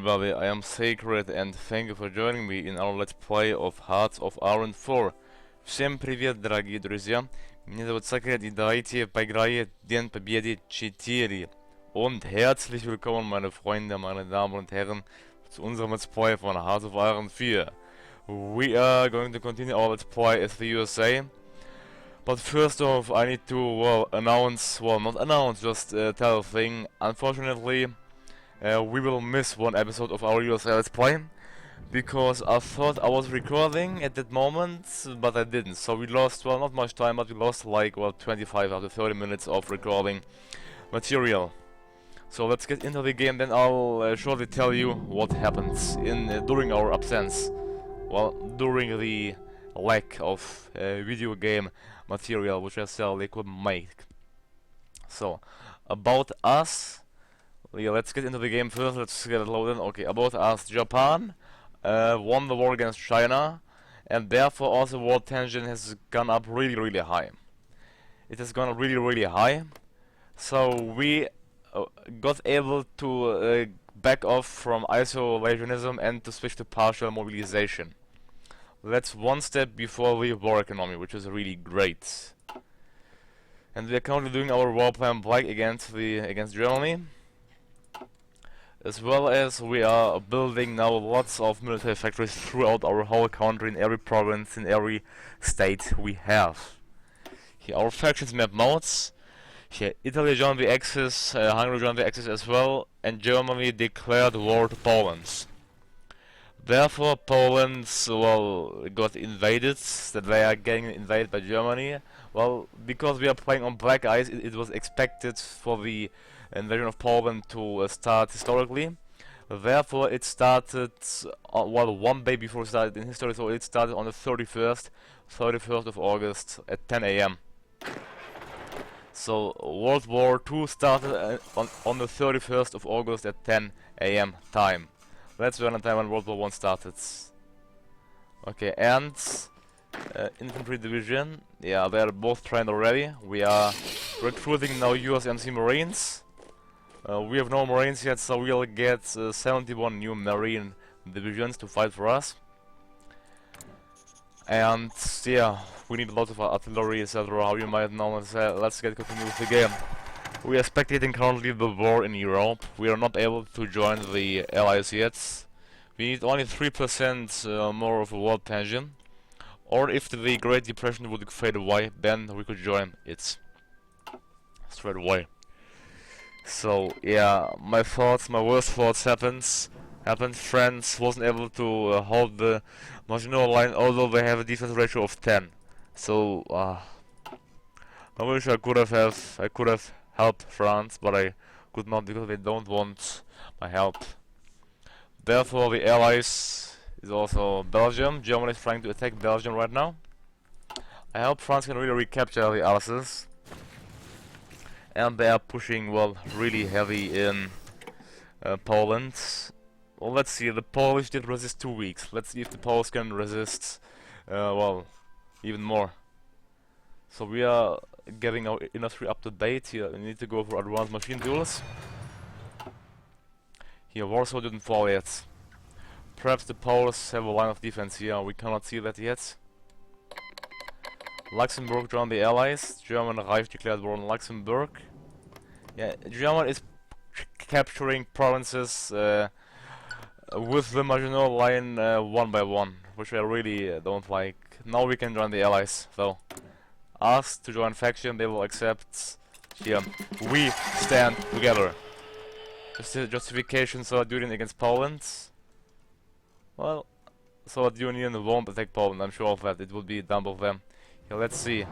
everybody, I am Sacred and thank you for joining me in our let's play of Hearts of Iron IV. Всем привет, дорогие друзья, меня зовут Sacred и давайте поиграем День Победы 4. Und herzlich willkommen meine Freunde, meine Damen und Herren, zu unserem Let's Play von Hearts of Iron IV. We are going to continue our Let's Play as the USA. But first off, I need to, not announce, just tell a thing. Unfortunately, we will miss one episode of our USA Let's Play, because I thought I was recording at that moment, but I didn't. So we lost, well, not much time, but we lost like, 25 out of 30 minutes of recording material. So let's get into the game, then I'll shortly tell you what happens during our absence. Well, during the lack of video game material, which I sadly couldn't make. So, about us. Yeah, let's get into the game first, let's get it loaded. Okay, about us, Japan won the war against China, and therefore also war tension has gone up really high. It has gone really high, so we got able to back off from isolationism and to switch to partial mobilization. That's one step before the war economy, which is really great. And we are currently doing our war plan Black against Germany. As well as we are building now lots of military factories throughout our whole country, in every province, in every state we have. Here our factions map modes. Here Italy joined the Axis, Hungary joined the Axis as well, and Germany declared war to Poland. Therefore Poland, well, got invaded, that they are getting invaded by Germany. Well, because we are playing on black ice, it was expected for the invasion of Poland to start historically. Therefore it started, one day before it started in history, so it started on the 31st of August at 10 AM. So World War II started on the 31st of August at 10 AM time. That's when the time when World War I started. Okay, and infantry division, yeah, they're both trained already. We are recruiting now USMC Marines. We have no Marines yet, so we'll get 71 new Marine divisions to fight for us. And yeah, we need lots of artillery, etc. How you might know. Let's get continue with the game. We are spectating currently the war in Europe. We are not able to join the Allies yet. We need only 3% more of a world tension. Or if the Great Depression would fade away, then we could join it straight away. So yeah, my worst thoughts happened. France wasn't able to hold the Maginot Line, although they have a defense ratio of 10. So I wish I could have helped France, but I could not because they don't want my help. Therefore, the Allies is also Belgium. Germany is trying to attack Belgium right now. I hope France can really recapture the Alsace. And they are pushing, well, really heavy in Poland. Well, let's see, the Polish did resist 2 weeks. Let's see if the Poles can resist, well, even more. So we are getting our industry up to date here. We need to go for advanced machine tools. Here, Warsaw didn't fall yet. Perhaps the Poles have a line of defense here. We cannot see that yet. Luxembourg joined the Allies. German Reich declared war on Luxembourg. Yeah, Germany is capturing provinces with the Maginot Line one by one, which I really don't like. Now we can join the Allies, though. Asked to join faction, they will accept. Here, we stand together. Justification: Soviet Union against Poland. Well, Soviet Union won't attack Poland, I'm sure of that. It would be dumb of them. Here, let's see.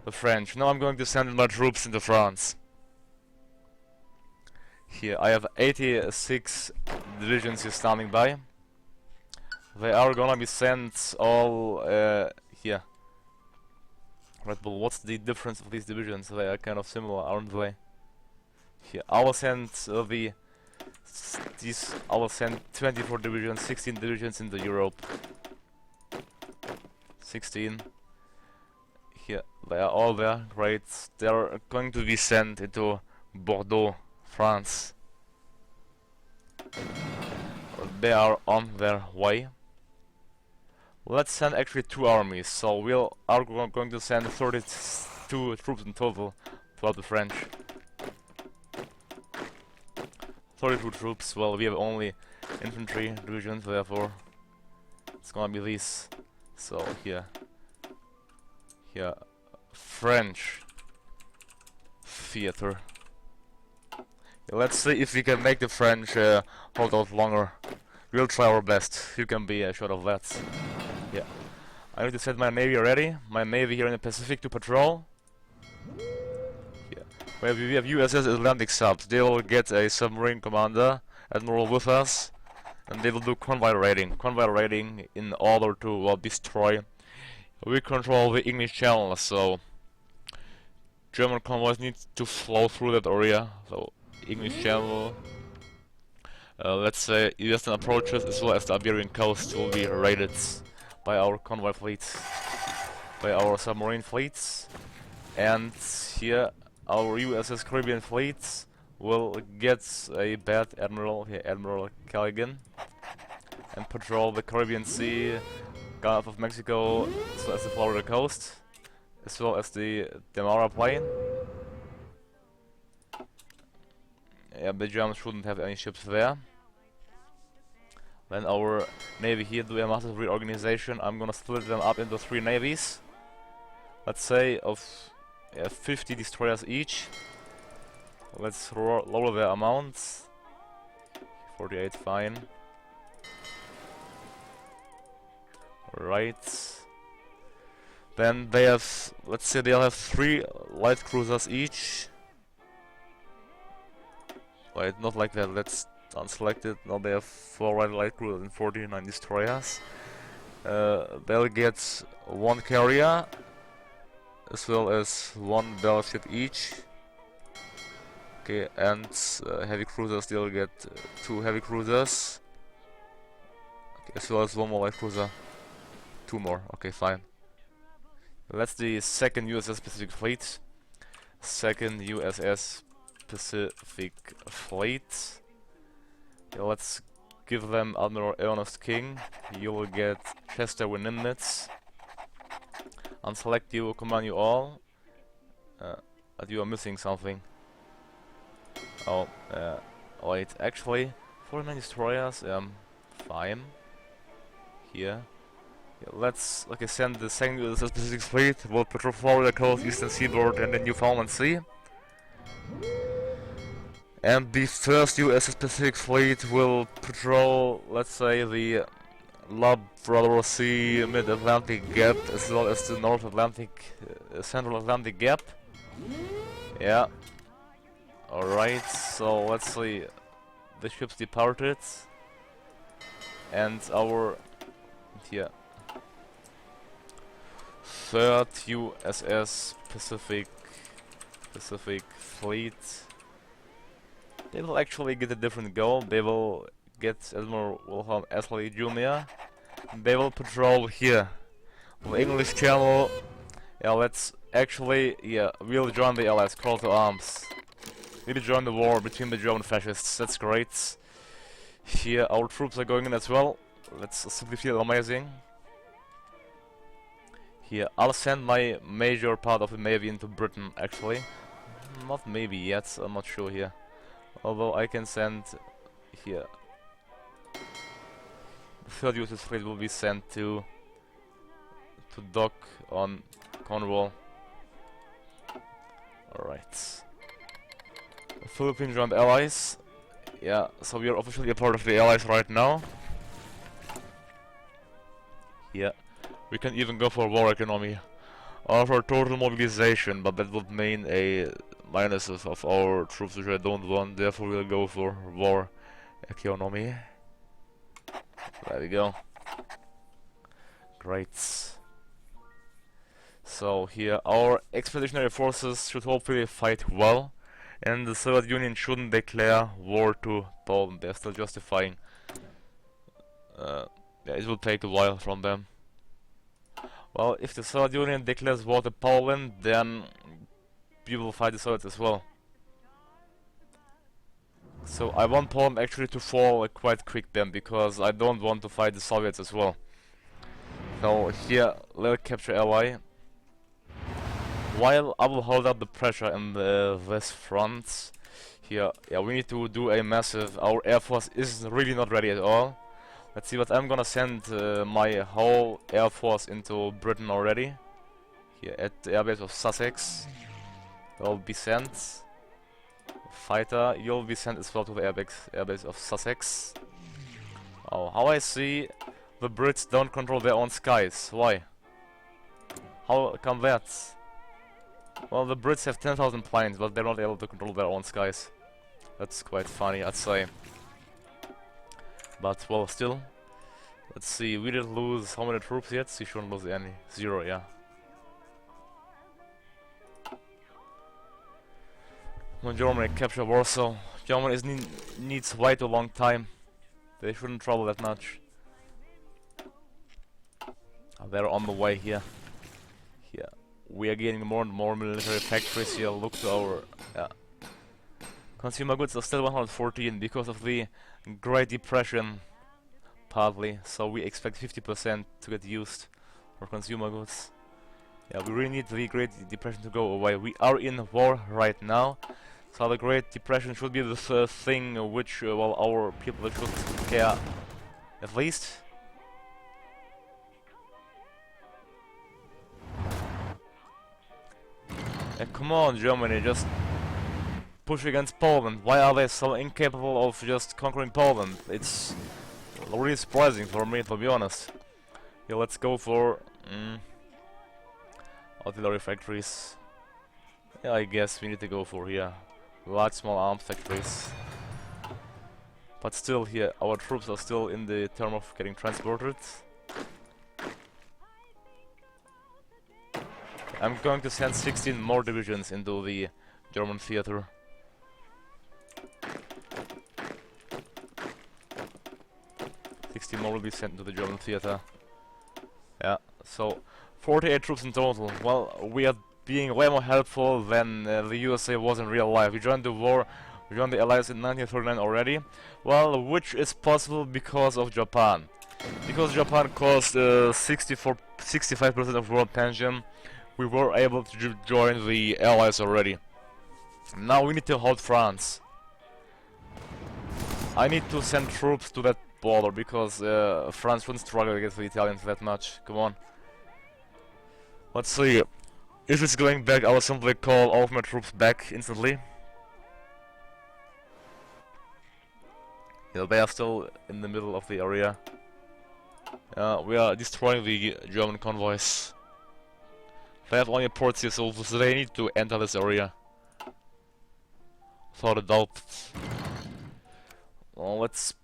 The French. Now I'm going to send my troops into France. Here, I have 86 divisions here standing by. They are gonna be sent all here. Red Bull, what's the difference of these divisions? They are kind of similar, aren't they? Here, I will send I will send 24 divisions, 16 divisions into Europe. 16. Here, they are all there, great. They are going to be sent into Bordeaux, France. they are on their way. Let's send actually 2 armies, so we are going to send 32 troops in total to help the French. 32 troops, well, we have only infantry divisions, therefore it's gonna be these. So here, French theater. Let's see if we can make the French hold out longer. We'll try our best. You can be assured of that. Yeah. I need to set my navy ready. My navy here in the Pacific to patrol. Yeah. We have USS Atlantic subs. They will get a submarine commander, admiral with us, and they will do convoy raiding. Convoy raiding in order to destroy. We control the English Channel, so German convoys need to flow through that area. So English Channel, let's say eastern approaches as well as the Iberian coast will be raided by our convoy fleets, by our submarine fleets, and here our USS Caribbean fleets will get a bad admiral, here Admiral Callaghan, and patrol the Caribbean Sea, Gulf of Mexico, as well as the Florida coast, as well as the Damara Plain. Yeah, the Germans shouldn't have any ships there. Then our navy here do a massive reorganization. I'm gonna split them up into 3 navies. Let's say of 50 destroyers each. Let's lower their amounts. 48, fine. Right. Then they have, let's say they'll have 3 light cruisers each. Wait, not like that, let's unselect it. Now they have 4 light cruisers and 49 destroyers. They'll get 1 carrier, as well as 1 battleship each. Okay, and heavy cruisers, they'll get 2 heavy cruisers. Okay, as well as 1 more light cruiser. 2 more, okay, fine. That's the 2nd USS Pacific Fleet. 2nd USS Pacific Fleet. Okay, let's give them Admiral Ernest King. You will get Chester with Nimitz. Unselect you, command you all. But you are missing something. Oh, wait, actually, 49 destroyers, fine. Here. Yeah, let's, send the 2nd USS Pacific Fleet. We'll patrol Florida coast, eastern seaboard, and the Newfoundland Sea. And the 1st USS Pacific Fleet will patrol, let's say, the Labrador Sea Mid-Atlantic Gap, as well as the North Atlantic, Central Atlantic Gap. Yeah. Alright, so let's see. The ships departed. And our, here, 3rd USS Pacific Fleet. They will actually get a different goal. They will get Admiral Wilhelm Ashley Jr. They will patrol here, the English Channel. Yeah, let's actually, we'll join the Allies. Call to arms. We'll join the war between the German fascists. That's great. Here, our troops are going in as well. Let's simply feel amazing. Here, I'll send my major part of the navy into Britain, actually. Not maybe yet, I'm not sure here. Although I can send here. The 3rd USS Fleet will be sent to dock on Cornwall. Alright. The Philippines joined Allies. Yeah, so we are officially a part of the Allies right now. Yeah. We can even go for war economy. Or for total mobilization, but that would mean a minus of our troops, which I don't want. Therefore we'll go for war economy. There we go. Great. So here our expeditionary forces should hopefully fight well, and the Soviet Union shouldn't declare war to Poland. They're still justifying. Yeah, it will take a while from them. Well, if the Soviet Union declares war to Poland, then we will fight the Soviets as well. So I want Poland actually to fall quite quick then, because I don't want to fight the Soviets as well. So here, let's capture ally. While I will hold up the pressure in the west front. Here, yeah, we need to do a massive. Our air force is really not ready at all. Let's see what I'm gonna send my whole air force into Britain already. Here at the airbase of Sussex. They'll be sent. Fighter, you'll be sent as well to the airbase of Sussex. Oh, how I see, the Brits don't control their own skies. Why? How come that? Well, the Brits have 10,000 planes, but they're not able to control their own skies. That's quite funny, I'd say. But, well, still. Let's see, we didn't lose how many troops yet? We shouldn't lose any. 0, yeah. When Germany capture Warsaw, Germany needs way too long time. They shouldn't travel that much. They're on the way here. Here, we are getting more and more military factories here. Look to our consumer goods are still 114 because of the Great Depression, partly. So we expect 50% to get used for consumer goods. Yeah, we really need the Great Depression to go away. We are in war right now. So the Great Depression should be the thing which, well, our people should care, at least. Come on, Germany, just push against Poland. Why are they so incapable of just conquering Poland? It's really surprising for me, to be honest. Yeah, let's go for artillery factories. Yeah, I guess we need to go for here. Large, small arms factories. But still here, our troops are still in the term of getting transported. I'm going to send 16 more divisions into the German theater. More will be sent to the German theater. Yeah, so 48 troops in total. Well, we are being way more helpful than the USA was in real life. We joined the war, we joined the Allies in 1939 already. Well, which is possible because of Japan. Because Japan caused 65% of world tension, we were able to join the Allies already. Now we need to hold France. I need to send troops to that border because France wouldn't struggle against the Italians that much. Come on. Let's see. If it's going back, I will simply call all of my troops back instantly. Yeah, they are still in the middle of the area. We are destroying the German convoys. They have only ports here, so they need to enter this area. Without a doubt. Well, let's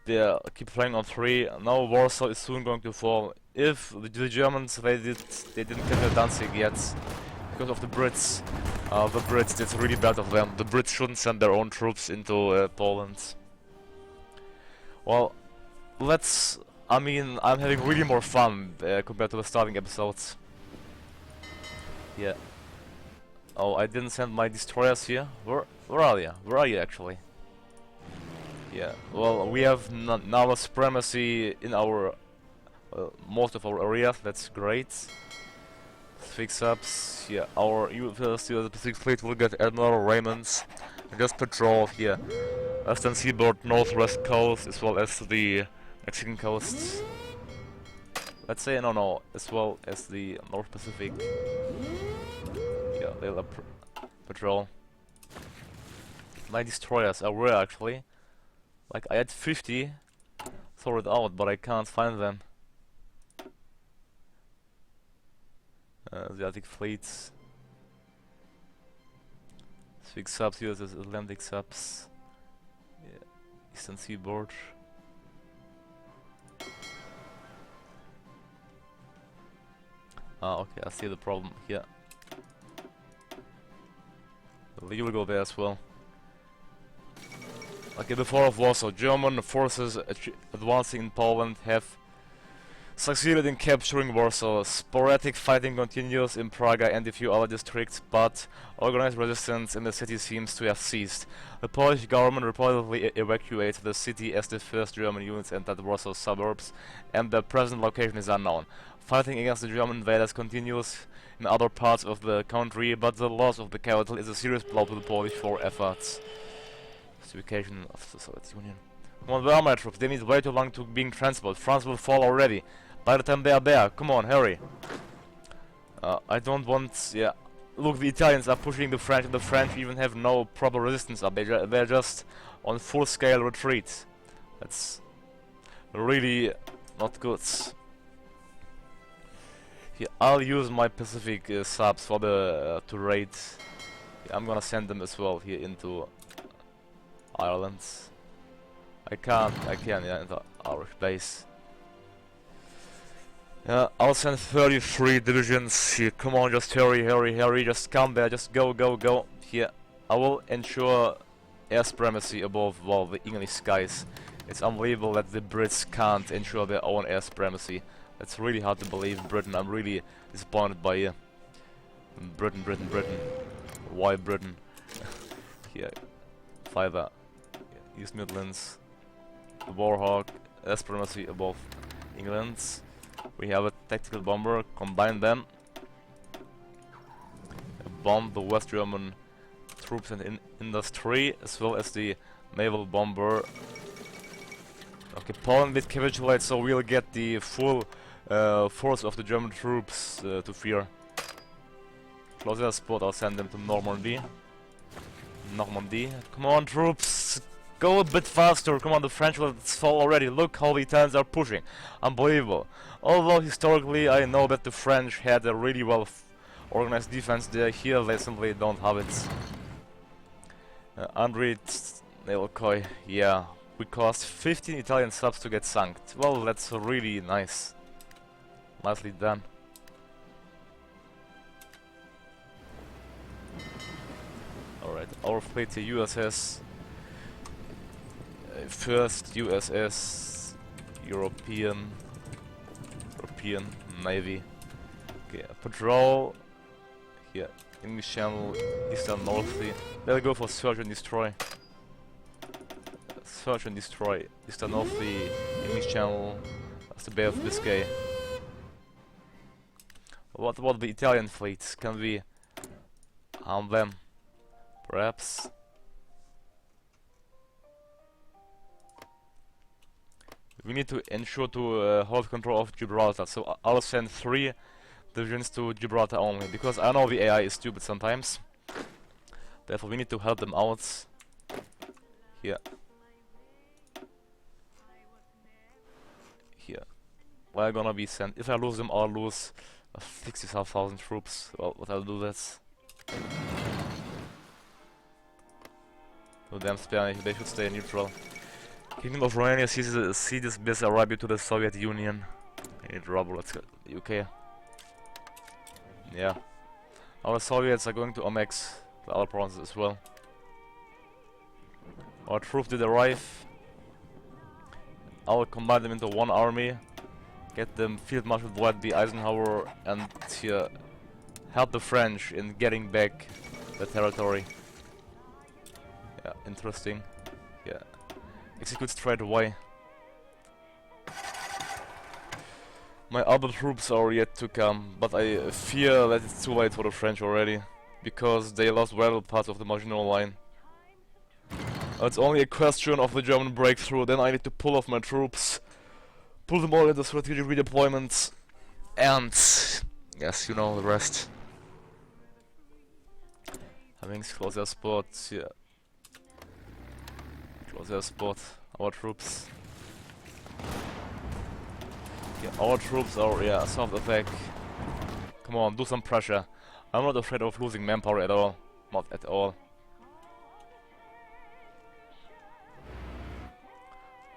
keep playing on 3. Now Warsaw is soon going to fall. If the Germans they didn't get their Danzig yet because of the Brits. The Brits, it's really bad of them. The Brits shouldn't send their own troops into Poland. Well, I mean, I'm having really more fun compared to the starting episodes. Yeah. Oh, I didn't send my destroyers here. Where are you? Where are you actually? Yeah, well, we have naval supremacy in our most of our areas. That's great. Fix-ups. Yeah, our US Pacific Fleet will get Admiral Raymond's and just patrol here. Western seaboard, northwest coast, as well as the Mexican coasts. Let's say no, as well as the North Pacific. Yeah, they'll patrol. My destroyers are rare actually. Like, I had 50 sorted out, but I can't find them. Asiatic fleets. Big subs, US Atlantic subs. Yeah. Eastern seaboard. Ah, okay, I see the problem here. You will go there as well. Okay, before of Warsaw, German forces advancing in Poland have succeeded in capturing Warsaw. Sporadic fighting continues in Praga and a few other districts, but organized resistance in the city seems to have ceased. The Polish government reportedly evacuated the city as the first German units entered Warsaw suburbs, and the present location is unknown. Fighting against the German invaders continues in other parts of the country, but the loss of the capital is a serious blow to the Polish war efforts. Evacuation of the Soviet Union. Come on, where are my troops? They need way too long to being transported. France will fall already. By the time they are there, come on, hurry. I don't want, yeah. Look, the Italians are pushing the French, and the French even have no proper resistance up. They're just on full-scale retreat. That's really not good. Here, I'll use my Pacific subs for the to raid. Yeah, I'm gonna send them as well here into Ireland. I can, yeah, into Irish base. Yeah, I'll send 33 divisions here. Come on, just hurry, just come there, just go. Here, I will ensure air supremacy above, well, the English skies. It's unbelievable that the Brits can't ensure their own air supremacy. It's really hard to believe in Britain. I'm really disappointed by Britain. Why Britain? Here, fiber, East Midlands, Warhawk, air supremacy above England. We have a tactical bomber. Combine them. Bomb the West German troops and industry, as well as the naval bomber. Okay, Poland did capitulate, so we'll get the full force of the German troops to fear. Close their spot, I'll send them to Normandy. Come on, troops! Go a bit faster! Come on, the French will fall already. Look how the Italians are pushing. Unbelievable. Although historically I know that the French had a really well organized defense there, here they simply don't have it. Andrew Naval Koi, yeah. We cost 15 Italian subs to get sunk. Well, that's really nice. Nicely done. Alright, our fleet, the USS. First USS European Navy. Okay, patrol. Here, English Channel, Eastern North Sea. They'll go for search and destroy. Search and destroy. Eastern North Sea, English Channel. That's the Bay of Biscay. What about the Italian fleets? Can we harm them? Perhaps. We need to ensure to hold control of Gibraltar, so I'll send 3 divisions to Gibraltar only, because I know the AI is stupid sometimes. Therefore we need to help them out. Here. Here. We're gonna be sent. If I lose them, I'll lose 65,000 troops. Well, what I'll do that. So damn Spanish, they should stay neutral. Kingdom of Romania ceases this Arabia to the Soviet Union. Any trouble, let's go. UK. Yeah. Our Soviets are going to annex the other provinces as well. Our troops did arrive. I'll combine them into one army. Get them Field Marshal Dwight B. Eisenhower and here help the French in getting back the territory. Yeah, interesting. Yeah. Execute straight away. My other troops are yet to come, but I fear that it's too late for the French already, because they lost vital parts of the Maginot Line. It's only a question of the German breakthrough, then I need to pull off my troops, pull them all into strategic redeployments, and yes, you know the rest. Having close their spots, yeah. Close their spot, our troops. Yeah, our troops are, yeah, soft attack. Come on, do some pressure. I'm not afraid of losing manpower at all. Not at all.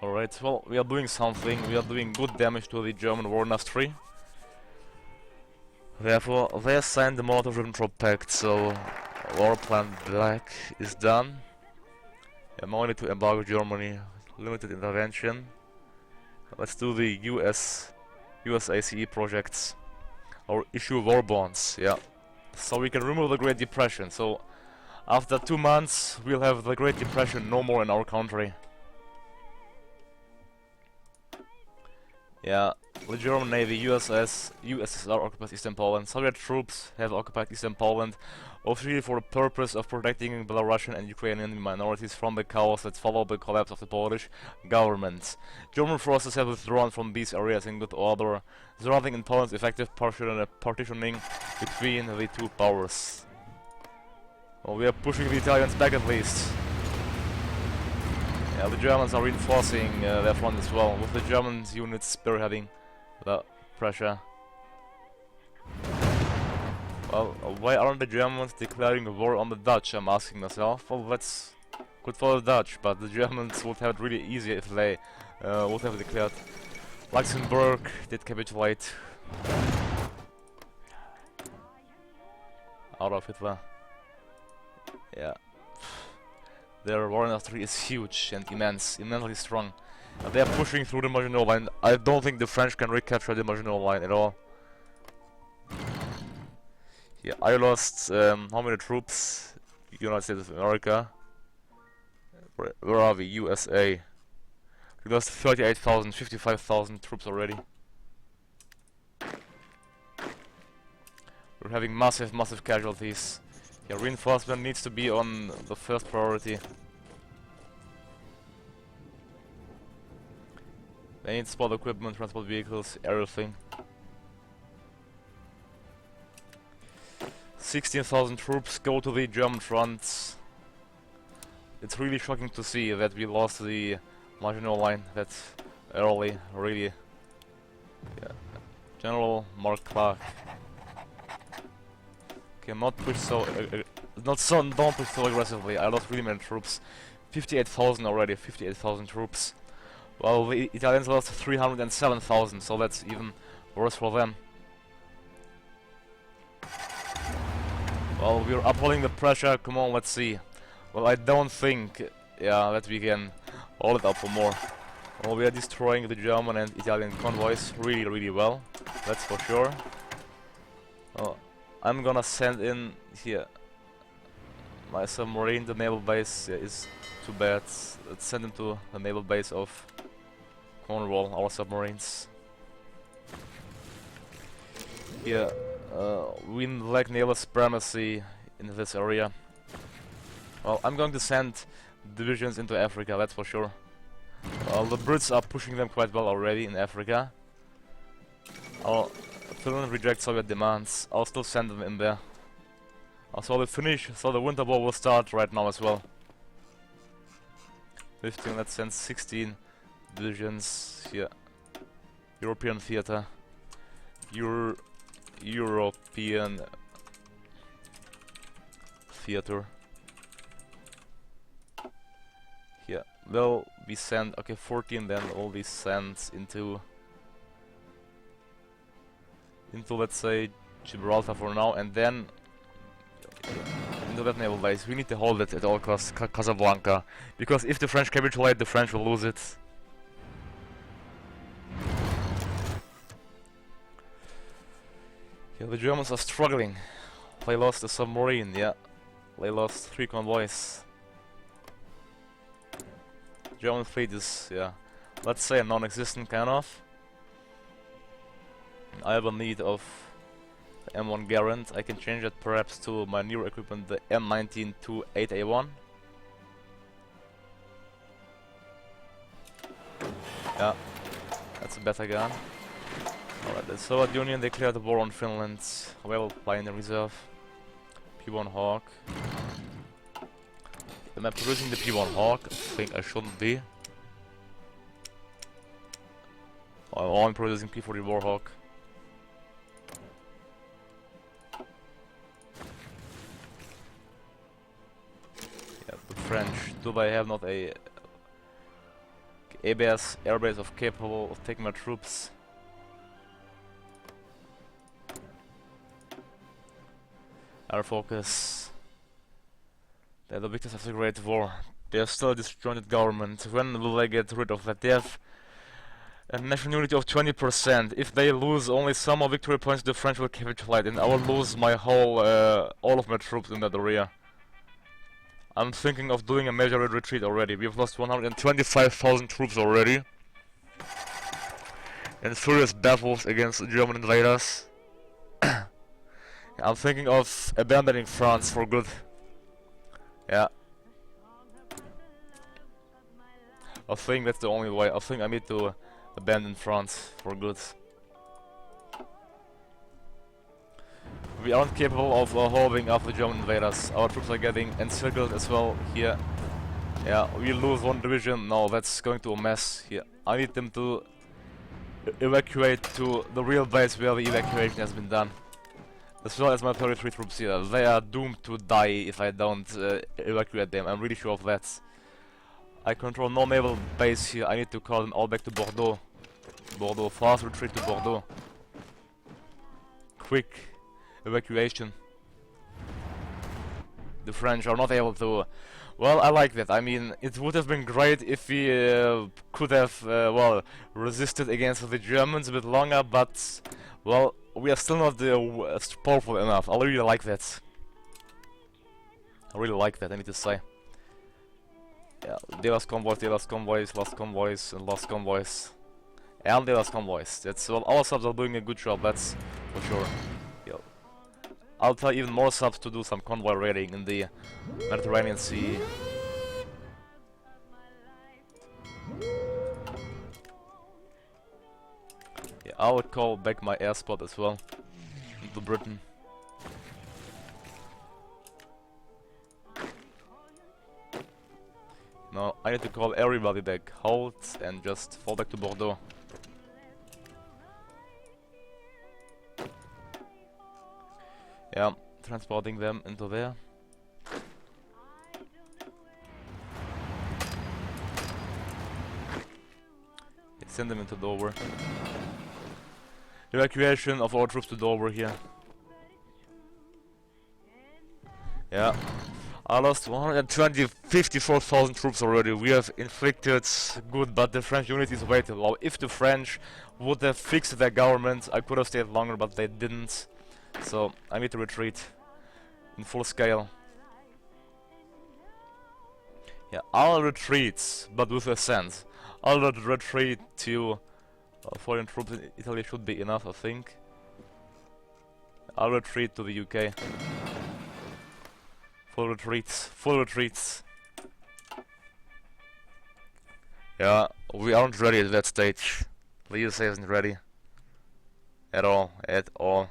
Alright, well, we are doing something. We are doing good damage to the German war industry. Therefore, they signed the Molotov-Ribbentrop Pact, so War Plan Black is done. Yeah, now I need to embargo Germany. Limited intervention. Let's do the US US ICE projects, or issue war bonds, yeah. So we can remove the Great Depression. So after 2 months we'll have the Great Depression no more in our country. Yeah, the German Navy, USSR occupies Eastern Poland. Soviet troops have occupied Eastern Poland, officially for the purpose of protecting Belarusian and Ukrainian minorities from the chaos that followed the collapse of the Polish government. German forces have withdrawn from these areas in good order, resulting in Poland's effective partitioning between the two powers. Well, we are pushing the Italians back at least. Yeah, the Germans are reinforcing their front as well, with the German units spearheading the pressure. Well, why aren't the Germans declaring a war on the Dutch, I'm asking myself. Well, that's good for the Dutch, but the Germans would have it really easy if they would have declared. Luxembourg did capitulate out of Hitler. Yeah. Their war industry is huge and immensely strong. They are pushing through the Maginot Line. I don't think the French can recapture the Maginot Line at all. Yeah, I lost how many troops? United States of America. Where are we? USA. We lost 38,000, 55,000 troops already. We're having massive casualties. Yeah, reinforcement needs to be on the first priority. They need spot equipment, transport vehicles, everything. 16,000 troops go to the German front. It's really shocking to see that we lost the Maginot Line that early, really. Yeah. General Mark Clark. Okay, not push so, don't push so aggressively. I lost really many troops. 58,000 already, 58,000 troops. Well, the Italians lost 307,000, so that's even worse for them. Well, we're upholding the pressure. Come on, let's see. Well, I don't think, yeah, that we can hold it up for more. Well, we are destroying the German and Italian convoys really well. That's for sure. Well, I'm gonna send in here my submarine. The naval base is too bad. Let's send him to the naval base of Cornwall, our submarines. Here, we lack naval supremacy in this area. Well, I'm going to send divisions into Africa, that's for sure. Well, the Brits are pushing them quite well already in Africa. Finland rejects Soviet demands. I'll still send them in there. So the winter war will start right now as well. 15, let's send 16 divisions here. European theater. European theater. Here. Will be sent, okay, 14 then will be sent into let's say Gibraltar for now, and then into that naval base. We need to hold it at all costs, Casablanca, because if the French capitulate, the French will lose it. Yeah, the Germans are struggling. They lost a submarine, yeah. They lost 3 convoys. German fleet is, yeah, let's say non-existent kind of. I have a need of the M1 Garand. I can change it perhaps to my newer equipment, the M19-28A1. Yeah, that's a better gun. Alright, the Soviet Union declared war on Finland. Well, fly in the reserve. P1 Hawk. Am I producing the P1 Hawk? I think I shouldn't be. Oh, I'm producing P40 Warhawk. Yeah, the French. Do they have not a airbase of capable of taking my troops? Our focus. They're the victims of the Great War. They are still a disjointed government. When will they get rid of that? They have A national unity of 20%. If they lose only some of victory points, the French will capitulate, and I will lose my whole, all of my troops in that area. I'm thinking of doing a major retreat already. We've lost 125,000 troops already. In furious battles against German invaders. I'm thinking of abandoning France for good. Yeah. I think that's the only way. I think I need to abandon France for good. We aren't capable of holding up the German invaders. Our troops are getting encircled as well here. Yeah, we lose one division. No, that's going to a mess here. I need them to evacuate to the real base where the evacuation has been done. As well as my 33 troops here. They are doomed to die if I don't evacuate them. I'm really sure of that. I control no naval base here. I need to call them all back to Bordeaux. Bordeaux, fast retreat to Bordeaux. Quick evacuation. The French are not able to. Well, I like that. I mean, it would have been great if we could have, well, resisted against the Germans a bit longer, but, well, we are still not powerful enough. I really like that. I really like that, I need to say. Yeah, the last convoys, last convoys, and last convoys. And the last convoys. That's, well, our subs are doing a good job, that's for sure. Yo. I'll tell even more subs to do some convoy raiding in the Mediterranean Sea. Yeah, I would call back my air spot as well into Britain. No, I need to call everybody back. Hold and just fall back to Bordeaux. Yeah, transporting them into there. Send them into Dover. Evacuation of our troops to Dover here. Yeah. I lost 54,000 troops already. We have inflicted good, but the French unit is way too low. If the French would have fixed their government, I could have stayed longer, but they didn't. So I need to retreat in full scale. Yeah, I'll retreat, but with a sense. I'll retreat to foreign troops in Italy should be enough, I think. I'll retreat to the UK. Full retreats, full retreats. Yeah, we aren't ready at that stage. The USA isn't ready. At all, at all.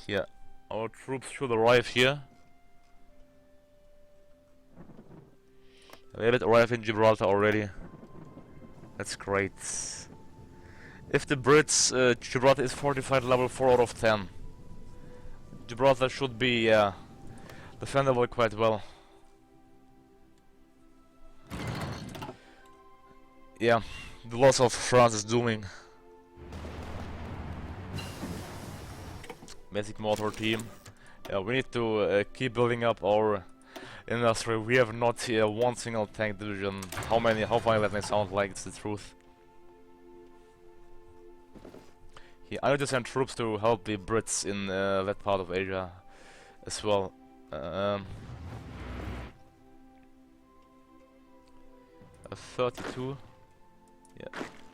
Here, our troops should arrive here. They did arrive in Gibraltar already. That's great. If the Brits, Gibraltar is fortified level 4 out of 10. Gibraltar should be defendable quite well. Yeah, the loss of France is dooming. Basic motor team. Yeah, we need to keep building up our industry. We have not one single tank division. How funny that may sound like, it's the truth. Yeah, I need to send troops to help the Brits in that part of Asia as well. 32. Yeah,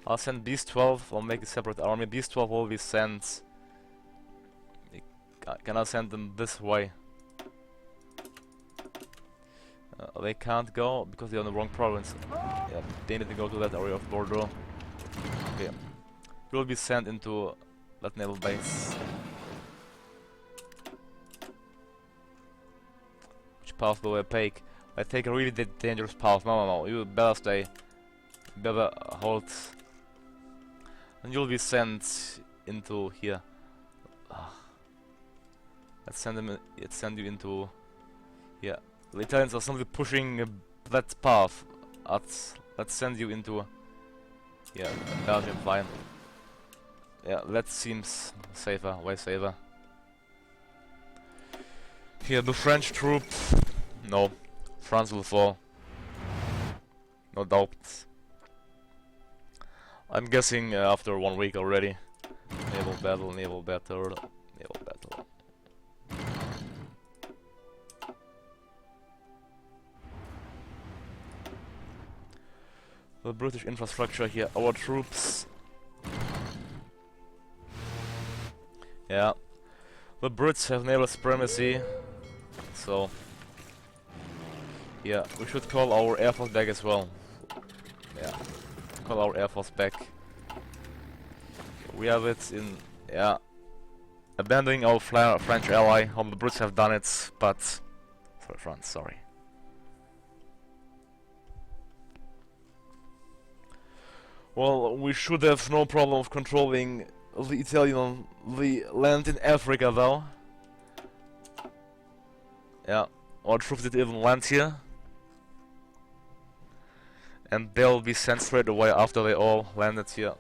I'll send these 12. I'll make a separate army. These 12 will be sent. Can I send them this way? They can't go because they're in the wrong province. Yeah, they need to go to that area of Bordeaux. Okay, will be sent into that naval base. Which path will I take? I take a really dangerous path. No, you better stay. You better hold. And you'll be sent into here. Let's send them. Let's send you into. Yeah, the Italians are simply pushing that path. Let's send you into. Yeah, Belgium, fine. Yeah, that seems safer, way safer. Here, the French troop. No, France will fall. no doubt. I'm guessing after 1 week already. Naval battle, naval battle, naval battle. The British infrastructure here, our troops. Yeah. The Brits have naval supremacy. So yeah, we should call our air force back as well. Yeah. Call our air force back. We have it in, yeah, abandoning our French ally. How the Brits have done it, but sorry, France, sorry. Well, we should have no problem of controlling the the land in Africa, though. Yeah, our troops did even land here. And they'll be sent straight away after they all landed here.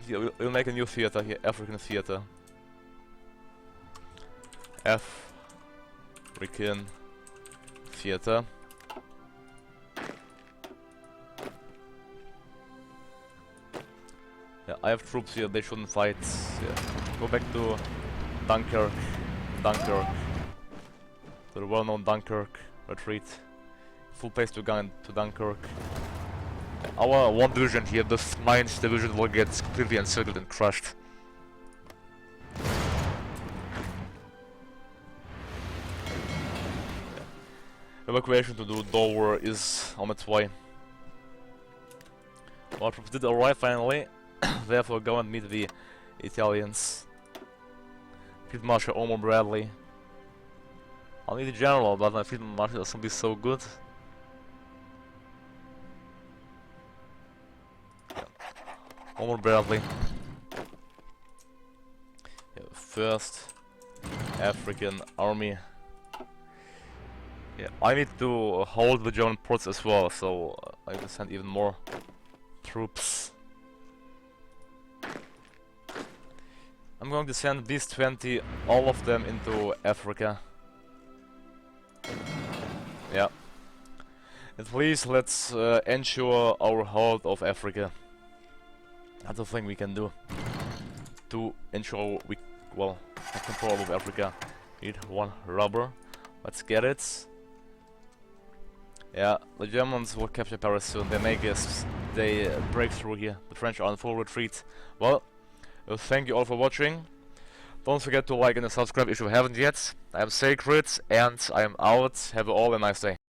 Yeah, we'll make a new theater here, African theater. African theater. Yeah, I have troops here, they shouldn't fight. Yeah. Go back to Dunkirk. Dunkirk. To the well-known Dunkirk. Retreat. Full pace to Dunkirk. Our one division here, the 9th division, will get completely encircled and crushed. Evacuation to do Dover is on its way. Our troops did arrive finally. Therefore go and meet the Italians. Field Marshal Omar Bradley. I'll need a general, but my Field Marshal doesn't be so good. Omar Bradley. Yeah, 1st African Army. Yeah, I need to hold the German ports as well, so I have to send even more troops. I'm going to send these 20, all of them, into Africa. Yeah. And please, let's ensure our hold of Africa. That's the thing we can do to ensure we, well, have control of Africa. Need 1 rubber. Let's get it. Yeah, the Germans will capture Paris soon. They break through here. The French are on full retreat. Well, thank you all for watching. Don't forget to like and subscribe if you haven't yet. I am Sacred and I am out. Have all a nice day.